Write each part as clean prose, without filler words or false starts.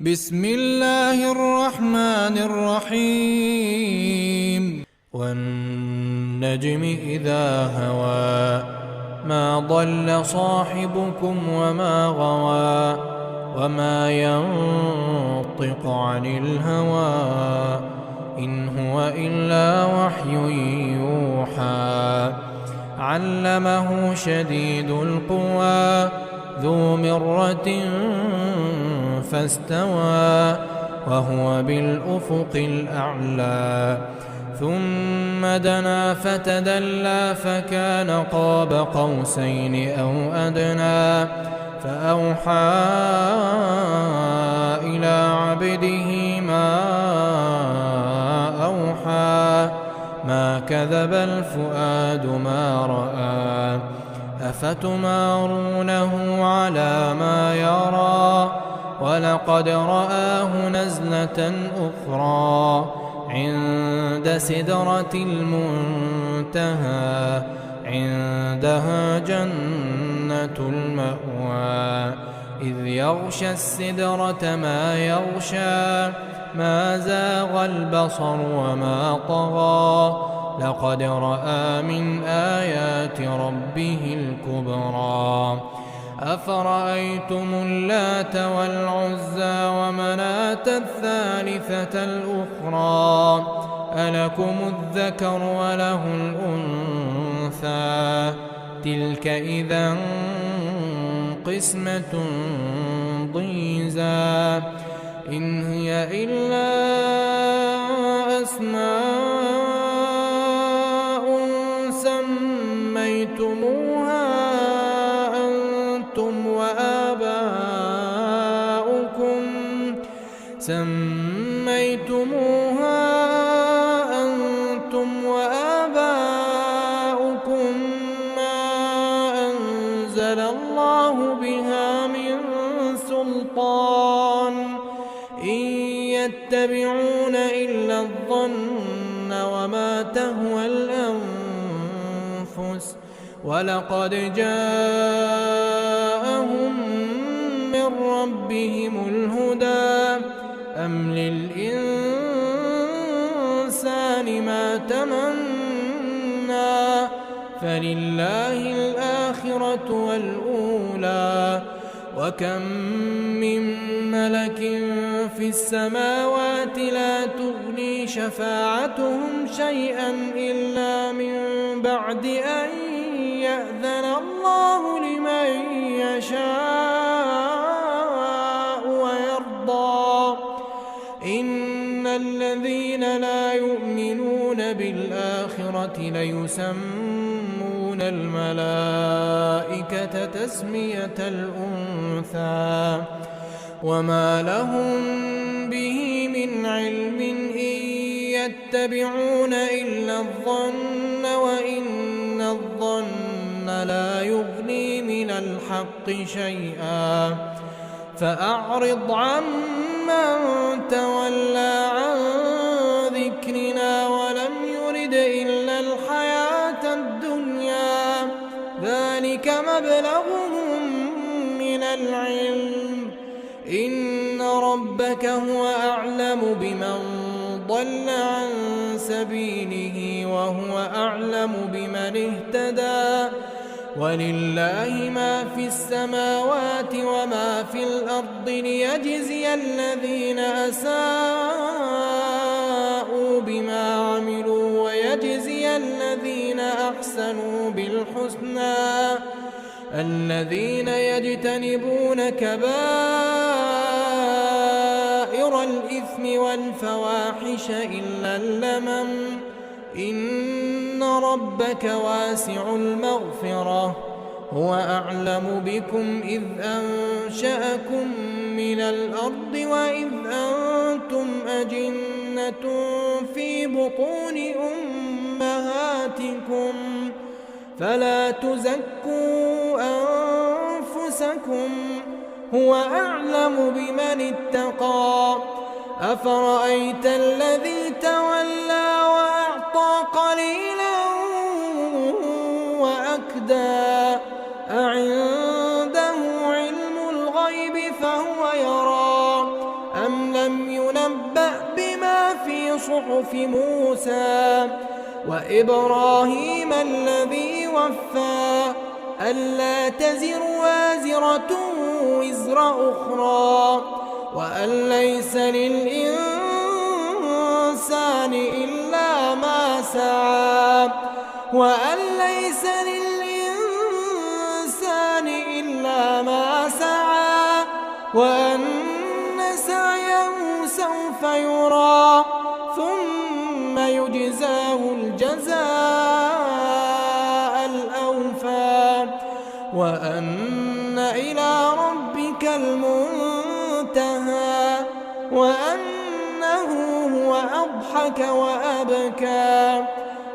بسم الله الرحمن الرحيم والنجم إذا هوى ما ضل صاحبكم وما غوى وما ينطق عن الهوى إن هو إلا وحي يوحى علمه شديد القوى ذو مرة فاستوى وهو بالأفق الأعلى ثم دنا فتدلى فكان قاب قوسين أو أدنى فأوحى إلى عبده ما أوحى ما كذب الفؤاد ما رأى أفتمارونه على ما يرى ولقد رآه نزلة أخرى عند سدرة المنتهى عندها جنة المأوى إذ يغشى السدرة ما يغشى ما زاغ البصر وما طغى لقد رأى من آيات ربه الكبرى أفرأيتم اللات والعزى ومناة الثالثة الأخرى ألكم الذكر وله الأنثى تلك إذا قسمة ضيزى إن هي إلا أسماء سميتموها أنتم وآباؤكم ما أنزل الله بها من سلطان إن يتبعون إلا الظن وما تهوى الأنفس ولقد جاءهم من ربهم الهدى أم للإنسان ما تمنى فلله الآخرة والأولى وكم من ملك في السماوات لا تغني شفاعتهم شيئا إلا من بعد أن يأذن الله لمن يشاء ويرضى إن الذين لا يؤمنون بالآخرة ليسمون الملائكة تسمية الأنثى وما لهم به من علم إن يتبعون إلا الظن وإن الظن لا يغني من الحق شيئا فأعرض عمن تولى عن ذكرنا ولم يرد إلا الحياة الدنيا ذلك مبلغهم من العلم إن ربك هو أعلم بمن ضل عن سبيله وهو أعلم بمن اهتدى ولله ما في السماوات وما في الأرض ليجزي الذين أساءوا بما عملوا ويجزي الذين أحسنوا بالحسنى الذين يجتنبون كبائر الإثم والفواحش إلا اللمم إن ربك واسع المغفرة هو أعلم بكم إذ أنشأكم من الأرض وإذ أنتم أجنة في بطون أمهاتكم فلا تزكوا أنفسكم هو أعلم بمن اتقى أفرأيت الذي تولى وأعطى قليلا وأكدى أعنده علم الغيب فهو يرى صحف موسى وإبراهيم الذي وفى ألا تزر وازرة وزر أخرى وأن ليس للإنسان إلا ما سعى وأن ليس للإنسان إلا ما سعى وأن سعيه سوف يرى ثم يجزاه الجزاء الأوفى وأن إلى ربك المنتهى وأنه هو أضحك وأبكى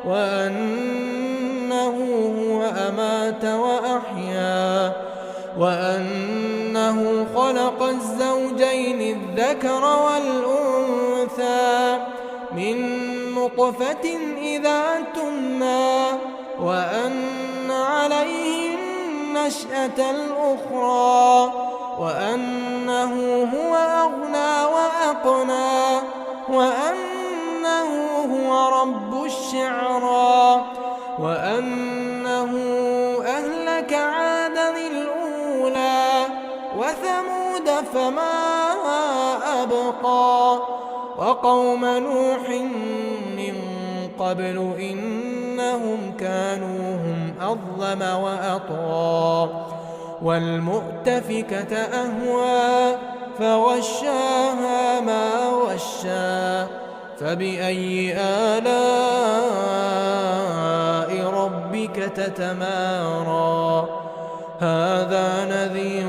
وأنه هو أمات وأحيا وأنه خلق الزوجين الذكر والأنثى من نطفة إذا تمنى وأن عليه النشأة الأخرى وأنه هو أغنى وأقنى وأنه هو رب الشعرى وأنه أهلك عادا الأولى وثمود فما أبقى وقوم نوح من قبل إنهم كانوا هم أظلم وأطغى والمؤتفكة أهوى فغشاها ما غشى فبأي آلاء ربك تتمارى هذا نذير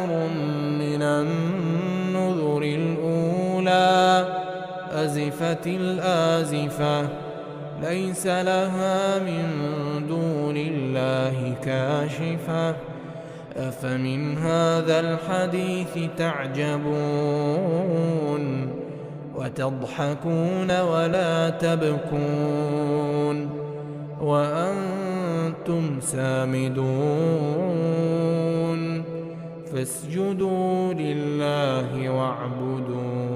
من النذر الأولى أزفت الآزفة ليس لها من دون الله كاشفة أفمن هذا الحديث تعجبون وتضحكون ولا تبكون وأنتم سامدون فاسجدوا لله واعبدوا